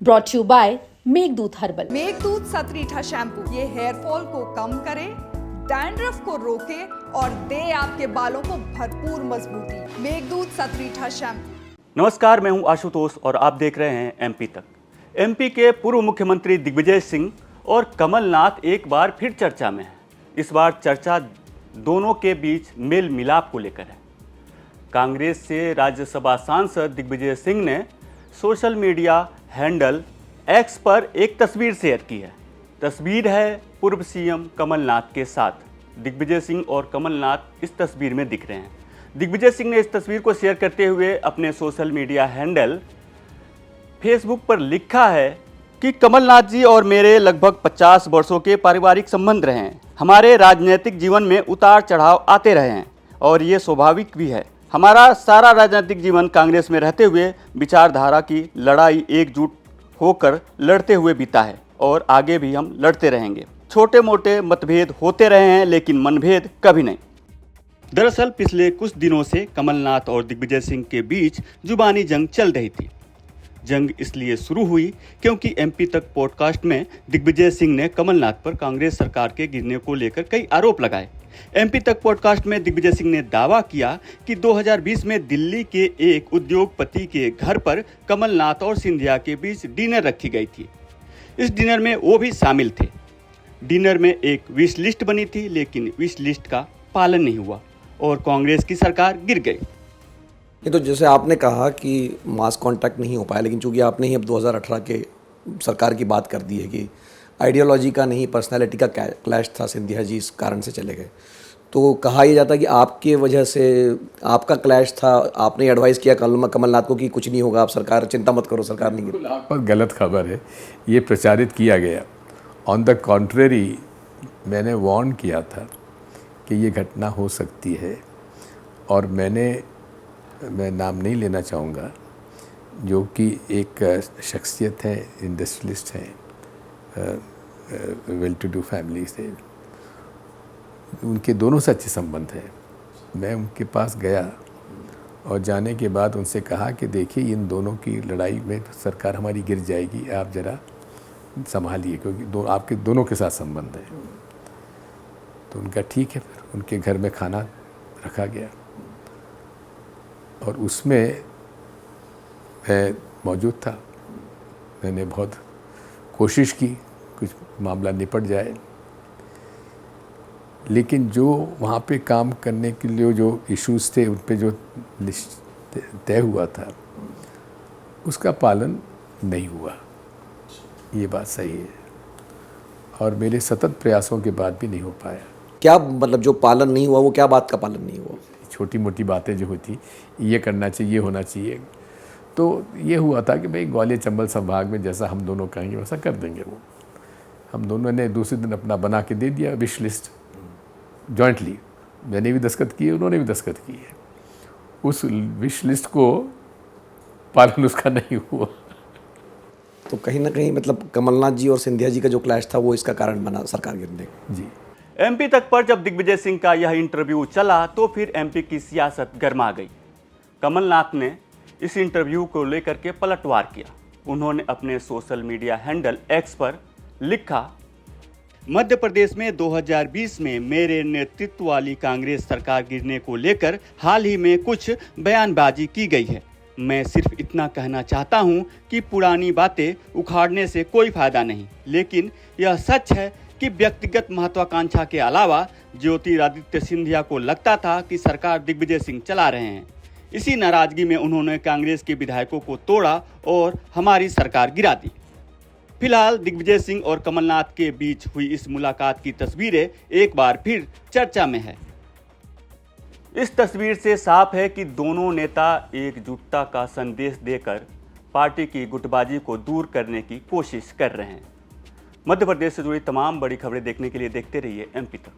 Brought you by Meghdoot herbal. Meghdoot Satritha shampoo ये hair fall को कम करे, डैंड्रफ को रोके और दे आपके बालों को भरपूर मजबूती। मेघदूत सतरीठा शैम्पू। नमस्कार, मैं हूं आशुतोष और आप देख रहे हैं एमपी तक। एमपी के पूर्व मुख्यमंत्री दिग्विजय सिंह और कमलनाथ एक बार फिर चर्चा में हैं। इस बार चर्चा दोनों के बीच मेल मिलाप को लेकर है। कांग्रेस से राज्यसभा सांसद दिग्विजय सिंह ने सोशल मीडिया हैंडल एक्स पर एक तस्वीर शेयर की है। तस्वीर है पूर्व सीएम कमलनाथ के साथ। दिग्विजय सिंह और कमलनाथ इस तस्वीर में दिख रहे हैं। दिग्विजय सिंह ने इस तस्वीर को शेयर करते हुए अपने सोशल मीडिया हैंडल फेसबुक पर लिखा है कि कमलनाथ जी और मेरे लगभग 50 वर्षों के पारिवारिक संबंध रहे हैं। हमारे राजनीतिक जीवन में उतार चढ़ाव आते रहे हैं और ये स्वाभाविक भी है। हमारा सारा राजनीतिक जीवन कांग्रेस में रहते हुए विचारधारा की लड़ाई एकजुट होकर लड़ते हुए बीता है और आगे भी हम लड़ते रहेंगे। छोटे मोटे मतभेद होते रहे हैं लेकिन मनभेद कभी नहीं। दरअसल पिछले कुछ दिनों से कमलनाथ और दिग्विजय सिंह के बीच जुबानी जंग चल रही थी। जंग इसलिए शुरू हुई क्योंकि एमपी तक पॉडकास्ट में दिग्विजय सिंह ने कमलनाथ पर कांग्रेस सरकार के गिरने को लेकर कई आरोप लगाए। एमपी तक पॉडकास्ट में दिग्विजय सिंह ने दावा किया कि 2020 में दिल्ली के एक उद्योगपति के घर पर कमलनाथ और सिंधिया के बीच डिनर रखी गई थी। इस डिनर में वो भी शामिल थे। डिनर में एक विश लिस्ट बनी थी लेकिन विश लिस्ट का पालन नहीं हुआ और कांग्रेस की सरकार गिर गई। ये तो जैसे आपने कहा कि मास कॉन्टैक्ट नहीं हो पाया, लेकिन चूंकि आपने ही अब 2018 के सरकार की बात कर दी है कि आइडियोलॉजी का नहीं पर्सनालिटी का क्लैश था, सिंधिया जी इस कारण से चले गए, तो कहा यह जाता है कि आपके वजह से आपका क्लैश था, आपने एडवाइस किया कमलनाथ को कि कुछ नहीं होगा, आप सरकार चिंता मत करो, सरकार नहीं गिरी। आप पर गलत खबर है, ये प्रचारित किया गया। ऑन द कॉन्ट्रेरी मैंने वार्न किया था कि ये घटना हो सकती है और मैं नाम नहीं लेना चाहूँगा, जो कि एक शख्सियत है, इंडस्ट्रियलिस्ट हैं, वेल टू डू फैमिली से, उनके दोनों से अच्छे संबंध हैं। मैं उनके पास गया और जाने के बाद उनसे कहा कि देखिए इन दोनों की लड़ाई में सरकार हमारी गिर जाएगी, आप ज़रा संभालिए, क्योंकि आपके दोनों के साथ संबंध है। तो उनका ठीक है। फिर उनके घर में खाना रखा गया और उसमें मैं मौजूद था। मैंने बहुत कोशिश की कुछ मामला निपट जाए, लेकिन जो वहाँ पे काम करने के लिए जो इश्यूज थे, उन पे जो लिस्ट तय हुआ था उसका पालन नहीं हुआ। ये बात सही है और मेरे सतत प्रयासों के बाद भी नहीं हो पाया। क्या मतलब जो पालन नहीं हुआ, वो क्या बात का पालन नहीं हुआ? छोटी मोटी बातें जो होती, ये करना चाहिए, ये होना चाहिए, तो ये हुआ था कि भाई ग्वालियर चंबल संभाग में जैसा हम दोनों कहेंगे वैसा कर देंगे। वो हम दोनों ने दूसरे दिन अपना बना के दे दिया विश लिस्ट जॉइंटली। मैंने भी दस्तखत किए, उन्होंने भी दस्तखत किए। उस विश लिस्ट को पालन उसका नहीं हुआ। तो कहीं ना कहीं मतलब कमलनाथ जी और सिंधिया जी का जो क्लैश था वो इसका कारण बना सरकार गिरने का। जी। एमपी तक पर जब दिग्विजय सिंह का यह इंटरव्यू चला तो फिर एमपी की सियासत गर्मा गई। कमलनाथ ने इस इंटरव्यू को लेकर के पलटवार किया। उन्होंने अपने सोशल मीडिया हैंडल एक्स पर लिखा, मध्य प्रदेश में 2020 में मेरे नेतृत्व वाली कांग्रेस सरकार गिरने को लेकर हाल ही में कुछ बयानबाजी की गई है। मैं सिर्फ इतना कहना चाहता हूं कि पुरानी बातें उखाड़ने से कोई फायदा नहीं, लेकिन यह सच है कि व्यक्तिगत महत्वाकांक्षा के अलावा ज्योतिरादित्य सिंधिया को लगता था कि सरकार दिग्विजय सिंह चला रहे हैं। इसी नाराजगी में उन्होंने कांग्रेस के विधायकों को तोड़ा और हमारी सरकार गिरा दी। फिलहाल दिग्विजय सिंह और कमलनाथ के बीच हुई इस मुलाकात की तस्वीरें एक बार फिर चर्चा में है। इस तस्वीर से साफ है कि दोनों नेता एकजुटता का संदेश देकर पार्टी की गुटबाजी को दूर करने की कोशिश कर रहे हैं। मध्य प्रदेश से जुड़ी तमाम बड़ी खबरें देखने के लिए देखते रहिए एमपी तक।